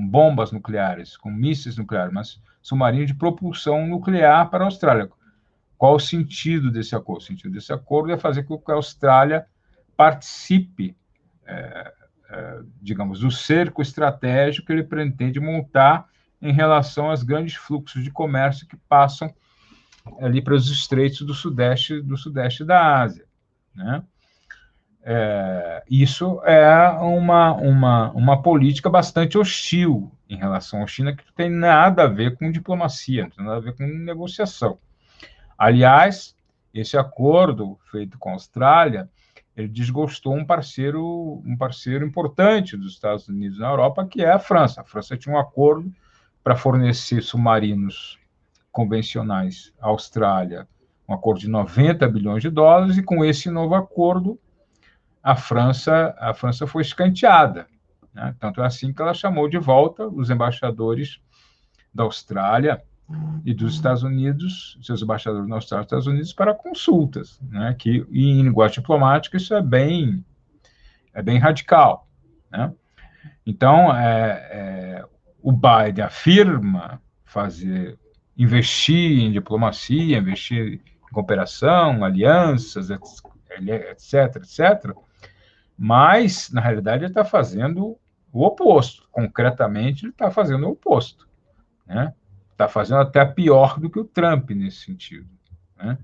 bombas nucleares, com mísseis nucleares, mas submarinos de propulsão nuclear para a Austrália. Qual o sentido desse acordo? O sentido desse acordo é fazer com que a Austrália participe, digamos, do cerco estratégico que ele pretende montar em relação aos grandes fluxos de comércio que passam ali para os estreitos do sudeste da Ásia, né? Isso é uma política bastante hostil em relação à China, que não tem nada a ver com diplomacia, não tem nada a ver com negociação. Aliás, esse acordo feito com a Austrália, ele desgostou um parceiro importante dos Estados Unidos na Europa, que é a França. A França tinha um acordo para fornecer submarinos convencionais à Austrália, um acordo de 90 bilhões de dólares, e com esse novo acordo, a França foi escanteada, né? Tanto é assim que ela chamou de volta os embaixadores da Austrália e dos Estados Unidos, seus embaixadores na Austrália e Estados Unidos, para consultas, né? Que, em linguagem diplomática, isso é bem radical, né? Então, o Biden afirma investir em diplomacia, investir em cooperação, alianças, etc., etc., mas, na realidade, ele está fazendo o oposto. Concretamente, ele está fazendo o oposto, né? Está fazendo até pior do que o Trump nesse sentido, né?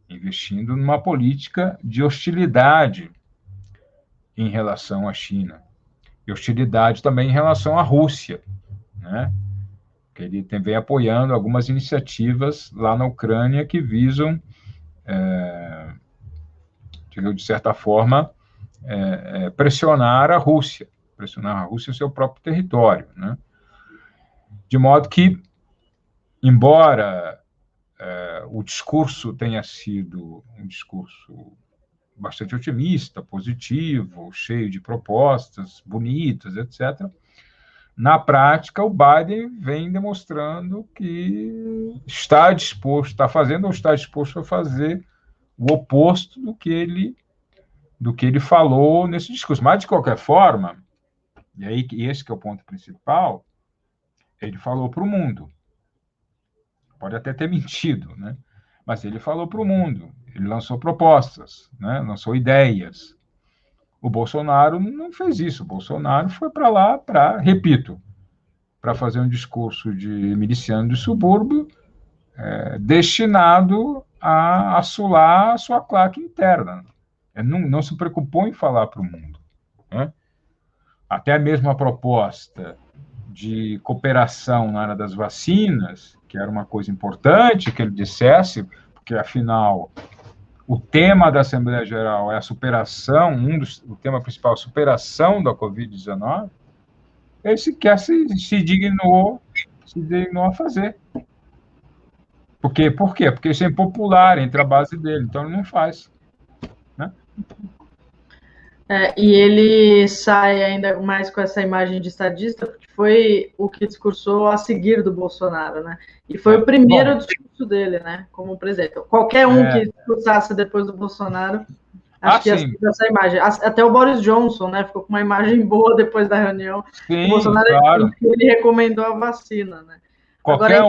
Investindo numa política de hostilidade em relação à China, e hostilidade também em relação à Rússia, né? Que ele vem apoiando algumas iniciativas lá na Ucrânia que visam, de certa forma, pressionar a Rússia em seu próprio território, né? De modo que, embora o discurso tenha sido um discurso bastante otimista, positivo, cheio de propostas bonitas, etc., na prática, o Biden vem demonstrando que está disposto a fazer o oposto do que ele falou nesse discurso. Mas, de qualquer forma, e aí esse que é o ponto principal, ele falou para o mundo. Pode até ter mentido, né? Mas ele falou para o mundo. Ele lançou propostas, né? Lançou ideias. O Bolsonaro não fez isso. O Bolsonaro foi para lá repito, para fazer um discurso de miliciano de subúrbio, destinado a assolar a sua claque interna. Não se preocupou em falar para o mundo, né? Até mesmo a proposta de cooperação na área das vacinas, que era uma coisa importante que ele dissesse, porque, afinal, o tema da Assembleia Geral é a superação, o tema principal é a superação da Covid-19, ele sequer se dignou a fazer. Por quê? Porque isso é impopular entre a base dele, então ele não faz, né? E ele sai ainda mais com essa imagem de estadista, porque foi o que discursou a seguir do Bolsonaro, né? E foi o primeiro discurso dele, né? Como presidente. Qualquer um que discursasse depois do Bolsonaro, acho que ia ser essa imagem. Até o Boris Johnson, né? Ficou com uma imagem boa depois da reunião. Sim, o Bolsonaro, claro. Ele recomendou a vacina, né? Agora,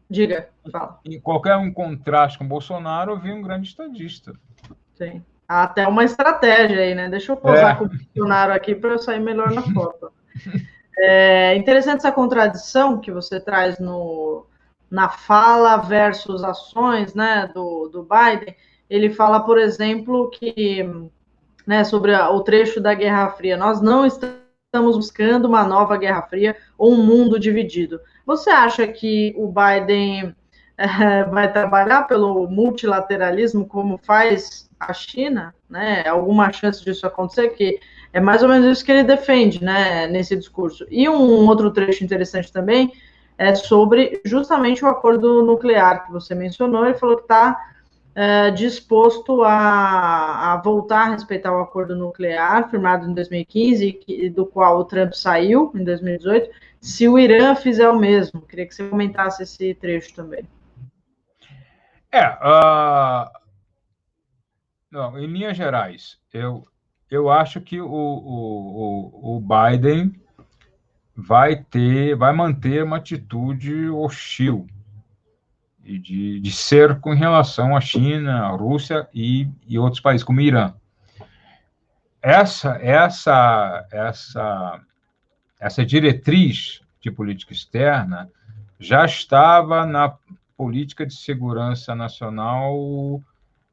Diga, fala. Em qualquer contraste com o Bolsonaro, eu vi um grande estadista. Sim. Até uma estratégia aí, né? Deixa eu posar com o Bolsonaro aqui para eu sair melhor na foto. Interessante essa contradição que você traz na fala versus ações, né, do Biden. Ele fala, por exemplo, que, né, sobre o trecho da Guerra Fria, nós não estamos buscando uma nova Guerra Fria ou um mundo dividido. Você acha que o Biden vai trabalhar pelo multilateralismo como faz a China, né? Alguma chance disso acontecer? Que é mais ou menos isso que ele defende, né, nesse discurso. E um outro trecho interessante também é sobre justamente o acordo nuclear que você mencionou. Ele falou que está disposto a voltar a respeitar o acordo nuclear firmado em 2015, do qual o Trump saiu em 2018, se o Irã fizer o mesmo. Queria que você comentasse esse trecho também. Não, em linhas gerais, eu acho que o Biden vai manter uma atitude hostil e de cerco em relação à China, à Rússia e outros países, como o Irã. Essa diretriz de política externa, já estava na política de segurança nacional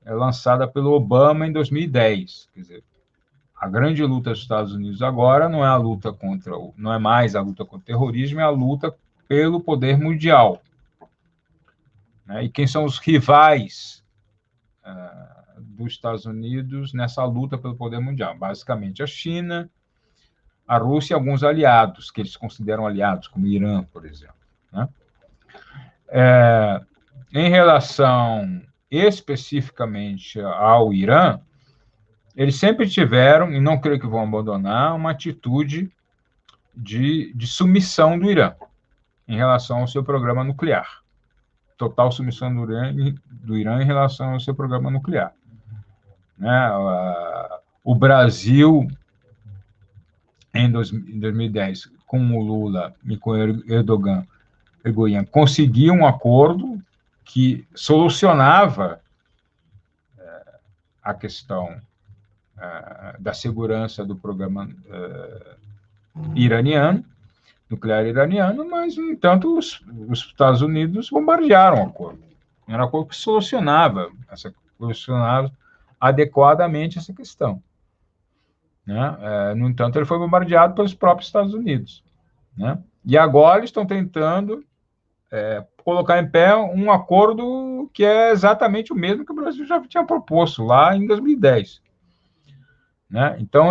lançada pelo Obama em 2010. Quer dizer, a grande luta dos Estados Unidos agora não é a luta contra, não é mais a luta contra o terrorismo, é a luta pelo poder mundial. Né? E quem são os rivais dos Estados Unidos nessa luta pelo poder mundial? Basicamente a China, a Rússia e alguns aliados, que eles consideram aliados, como o Irã, por exemplo. Né? Em relação especificamente ao Irã, eles sempre tiveram, e não creio que vão abandonar, uma atitude de submissão do Irã em relação ao seu programa nuclear. Total submissão do Irã em relação ao seu programa nuclear. Né? O Brasil, em 2010, com o Lula e com o Erdogan, conseguiu um acordo que solucionava a questão da segurança do programa iraniano, nuclear iraniano, mas, no entanto, os Estados Unidos bombardearam o acordo. Era um acordo que solucionava adequadamente essa questão. Né? No entanto, ele foi bombardeado pelos próprios Estados Unidos. Né? E agora eles estão tentando colocar em pé um acordo que é exatamente o mesmo que o Brasil já tinha proposto lá em 2010. Né? Então,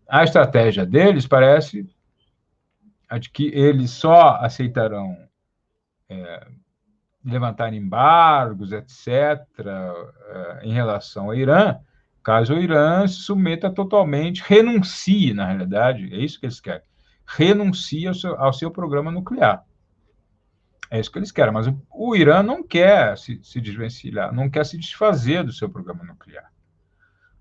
a estratégia deles parece a de que eles só aceitarão levantar embargos, etc., em relação ao Irã, caso o Irã se submeta totalmente, renuncie, na realidade, é isso que eles querem, renuncie ao seu programa nuclear. É isso que eles querem, mas o Irã não quer se desvencilhar, não quer se desfazer do seu programa nuclear,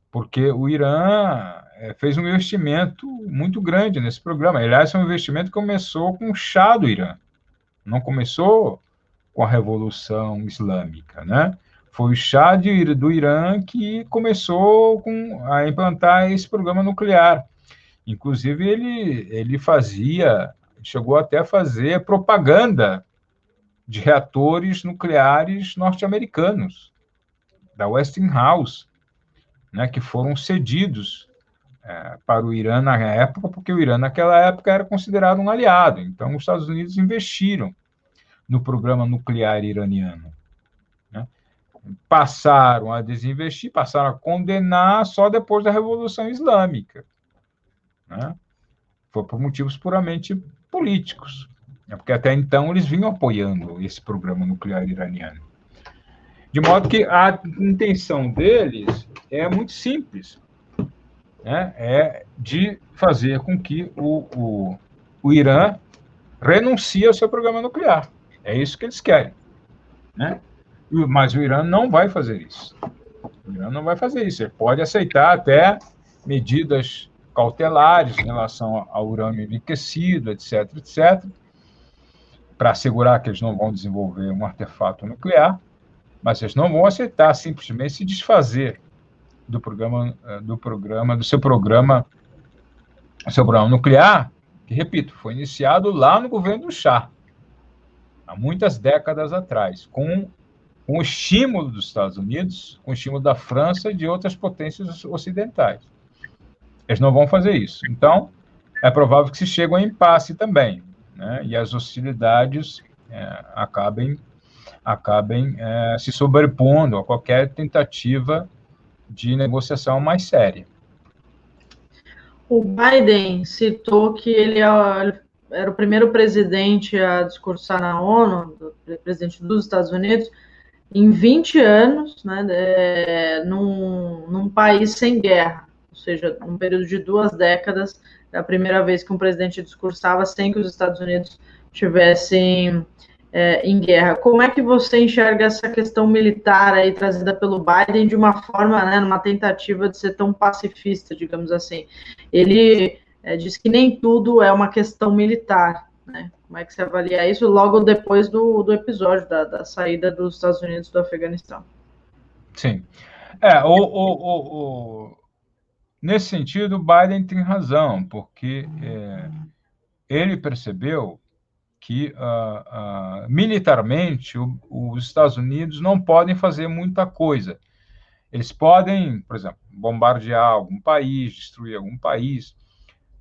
porque o Irã fez um investimento muito grande nesse programa. Aliás, é um investimento que começou com o Shah do Irã, não começou com a Revolução Islâmica, né? Foi o Shah do Irã que começou a implantar esse programa nuclear. Inclusive, ele chegou até a fazer propaganda de reatores nucleares norte-americanos, da Westinghouse, né, que foram cedidos para o Irã na época, porque o Irã, naquela época, era considerado um aliado. Então, os Estados Unidos investiram no programa nuclear iraniano. Né? Passaram a desinvestir, passaram a condenar só depois da Revolução Islâmica. Né? Foi por motivos puramente políticos. Porque até então eles vinham apoiando esse programa nuclear iraniano. De modo que a intenção deles é muito simples. Né? É de fazer com que o Irã renuncie ao seu programa nuclear. É isso que eles querem. Né? Mas o Irã não vai fazer isso. O Irã não vai fazer isso. Ele pode aceitar até medidas cautelares em relação ao urânio enriquecido, etc., etc., para assegurar que eles não vão desenvolver um artefato nuclear, mas eles não vão aceitar simplesmente se desfazer do seu programa nuclear, que, repito, foi iniciado lá no governo do Shah, há muitas décadas atrás, com o estímulo dos Estados Unidos, com o estímulo da França e de outras potências ocidentais. Eles não vão fazer isso. Então, é provável que se chegue a um impasse também, né? E as hostilidades acabem se sobrepondo a qualquer tentativa de negociação mais séria. O Biden citou que ele era o primeiro presidente a discursar na ONU, presidente dos Estados Unidos, em 20 anos, né, num país sem guerra, ou seja, num período de 2 décadas, é a primeira vez que um presidente discursava sem que os Estados Unidos estivessem em guerra. Como é que você enxerga essa questão militar aí trazida pelo Biden de uma forma, né, numa tentativa de ser tão pacifista, digamos assim? Ele diz que nem tudo é uma questão militar, né? Como é que você avalia isso logo depois do episódio da saída dos Estados Unidos do Afeganistão? Sim. Nesse sentido, o Biden tem razão, porque ele percebeu que militarmente os Estados Unidos não podem fazer muita coisa. Eles podem, por exemplo, bombardear algum país, destruir algum país,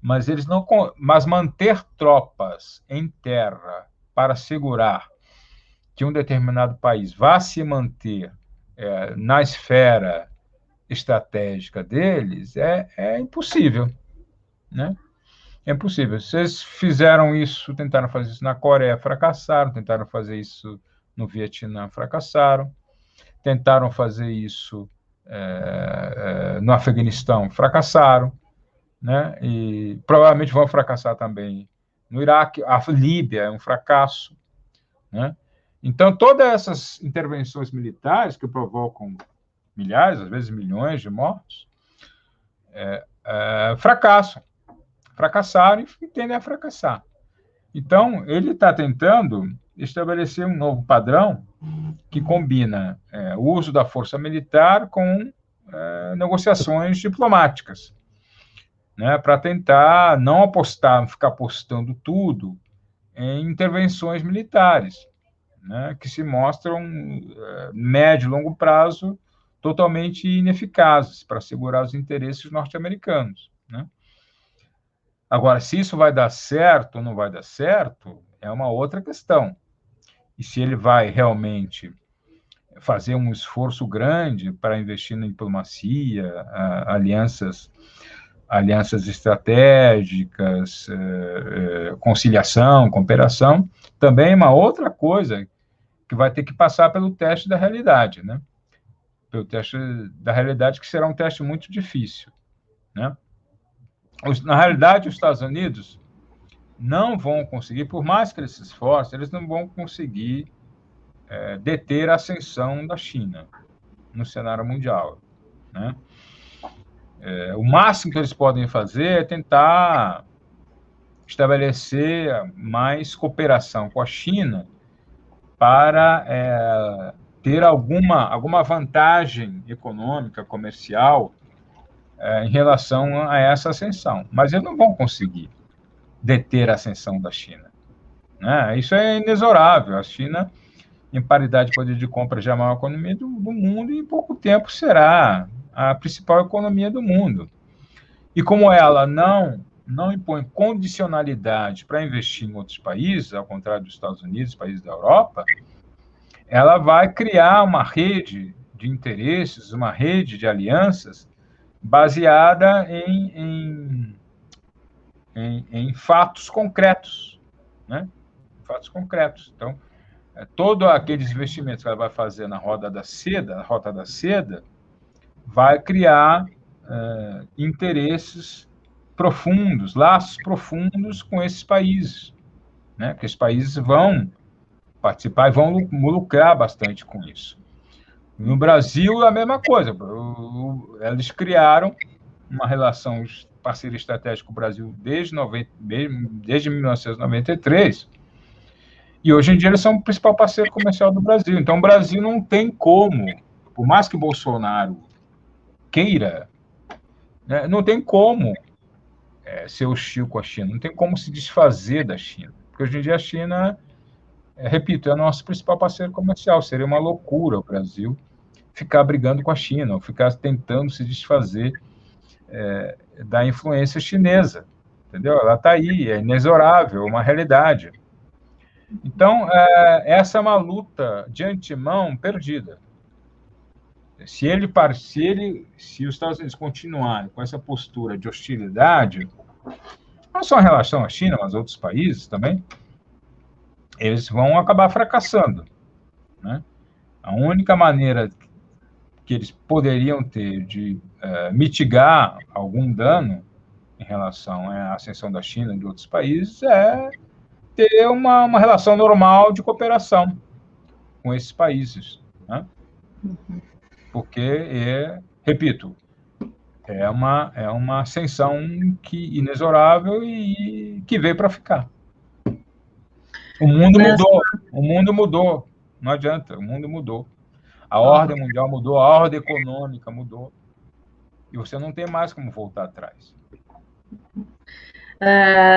mas eles não, mas manter tropas em terra para segurar que um determinado país vá se manter na esfera estratégica deles é impossível, né? É impossível. Vocês fizeram isso, tentaram fazer isso na Coreia, fracassaram, tentaram fazer isso no Vietnã, fracassaram, tentaram fazer isso no Afeganistão, fracassaram, né? E provavelmente vão fracassar também no Iraque. A Líbia é um fracasso, né? Então, todas essas intervenções militares que provocam milhares, às vezes milhões de mortos, fracassaram e tendem a fracassar. Então, ele está tentando estabelecer um novo padrão que combina o uso da força militar com negociações diplomáticas, né, para tentar não ficar apostando tudo em intervenções militares, né, que se mostram, médio e longo prazo, totalmente ineficazes para assegurar os interesses norte-americanos, né? Agora, se isso vai dar certo ou não vai dar certo, é uma outra questão. E se ele vai realmente fazer um esforço grande para investir na diplomacia, alianças estratégicas, conciliação, cooperação, também é uma outra coisa que vai ter que passar pelo teste da realidade, né? Pelo teste da realidade, que será um teste muito difícil, né? Na realidade, os Estados Unidos não vão conseguir, por mais que eles se esforcem, eles não vão conseguir deter a ascensão da China no cenário mundial, né? O máximo que eles podem fazer é tentar estabelecer mais cooperação com a China para ter alguma vantagem econômica, comercial, em relação a essa ascensão. Mas eles não vão conseguir deter a ascensão da China, né? Isso é inexorável. A China, em paridade de poder de compra, já é a maior economia do mundo e em pouco tempo será a principal economia do mundo. E como ela não impõe condicionalidade para investir em outros países, ao contrário dos Estados Unidos, países da Europa, ela vai criar uma rede de interesses, uma rede de alianças baseada em fatos concretos, né? Fatos concretos. Então, todos aqueles investimentos que ela vai fazer na Rota da Seda, vai criar interesses profundos, laços profundos com esses países, né? Porque esses países vão participar e vão lucrar bastante com isso. No Brasil, a mesma coisa. Eles criaram uma relação parceria estratégica com o Brasil desde 1993, e hoje em dia eles são o principal parceiro comercial do Brasil. Então, o Brasil não tem como, por mais que Bolsonaro queira, né, não tem como ser hostil com a China, não tem como se desfazer da China. Porque hoje em dia a China, repito, é o nosso principal parceiro comercial. Seria uma loucura o Brasil ficar brigando com a China, ou ficar tentando se desfazer da influência chinesa, entendeu? Ela está aí, é inexorável, é uma realidade. Então, essa é uma luta de antemão perdida. Se os Estados Unidos continuarem com essa postura de hostilidade, não só em relação à China, mas a outros países também, eles vão acabar fracassando, né? A única maneira que eles poderiam ter de mitigar algum dano em relação à ascensão da China e de outros países é ter uma relação normal de cooperação com esses países, né? Porque, repito, é uma ascensão inexorável e que veio para ficar. O mundo mudou, não adianta, o mundo mudou. A ordem mundial mudou, a ordem econômica mudou, e você não tem mais como voltar atrás.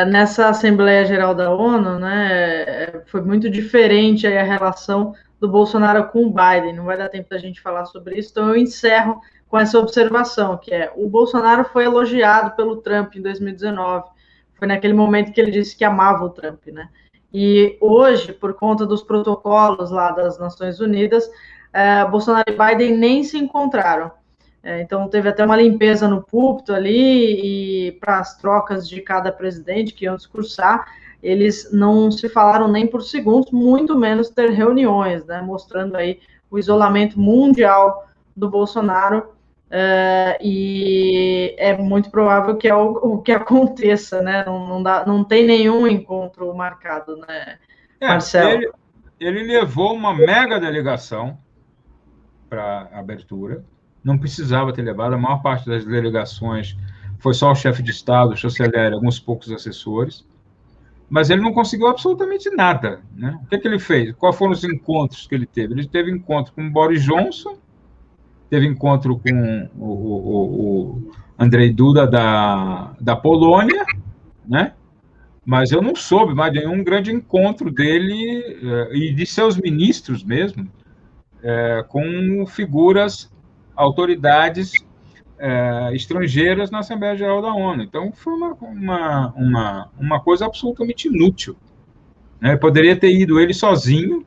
nessa Assembleia Geral da ONU, né, foi muito diferente aí a relação do Bolsonaro com o Biden. Não vai dar tempo da gente falar sobre isso, então eu encerro com essa observação, que é: o Bolsonaro foi elogiado pelo Trump em 2019, foi naquele momento que ele disse que amava o Trump, né? E hoje, por conta dos protocolos lá das Nações Unidas, Bolsonaro e Biden nem se encontraram. Então, teve até uma limpeza no púlpito ali, e para as trocas de cada presidente que iam discursar, eles não se falaram nem por segundos, muito menos ter reuniões, né, mostrando aí o isolamento mundial do Bolsonaro, e é muito provável que é o que aconteça, né, não tem nenhum encontro marcado, né, Marcelo? Ele levou uma mega delegação para a abertura, não precisava ter levado, a maior parte das delegações foi só o chefe de Estado, o chanceler, alguns poucos assessores, mas ele não conseguiu absolutamente nada, né? O que ele fez? Quais foram os encontros que ele teve? Ele teve encontro com o Boris Johnson, teve encontro com o Andrzej Duda da Polônia, né? Mas eu não soube mais de nenhum grande encontro dele e de seus ministros mesmo, com figuras, autoridades estrangeiras na Assembleia Geral da ONU. Então, foi uma coisa absolutamente inútil, né? Poderia ter ido ele sozinho,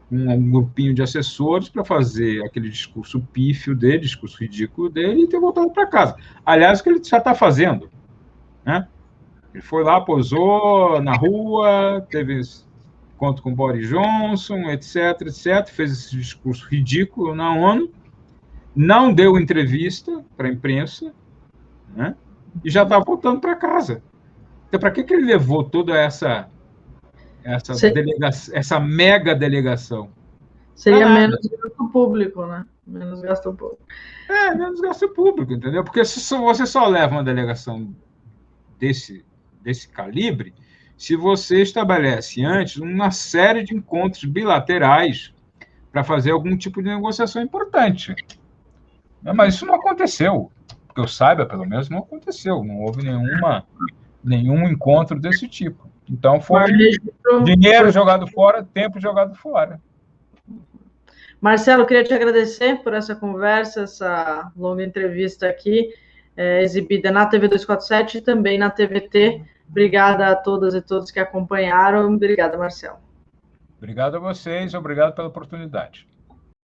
com um grupinho de assessores, para fazer aquele discurso pífio dele, discurso ridículo dele, e ter voltado para casa. Aliás, o que ele já está fazendo, né? Ele foi lá, posou na rua, teve encontro com Boris Johnson, etc., fez esse discurso ridículo na ONU, não deu entrevista para a imprensa, né? E já está voltando para casa. Então, para que ele levou toda essa mega delegação? Seria menos gasto público, né? Menos gasto público. Menos gasto público, entendeu? Porque se você só leva uma delegação desse calibre, se você estabelece antes uma série de encontros bilaterais para fazer algum tipo de negociação importante. Mas isso não aconteceu. Que eu saiba, pelo menos, não aconteceu. Não houve nenhum encontro desse tipo. Então, foi dinheiro jogado fora, tempo jogado fora. Marcelo, queria te agradecer por essa conversa, essa longa entrevista aqui, exibida na TV 247 e também na TVT. Obrigada a todas e todos que acompanharam. Obrigada, Marcelo. Obrigado a vocês, obrigado pela oportunidade.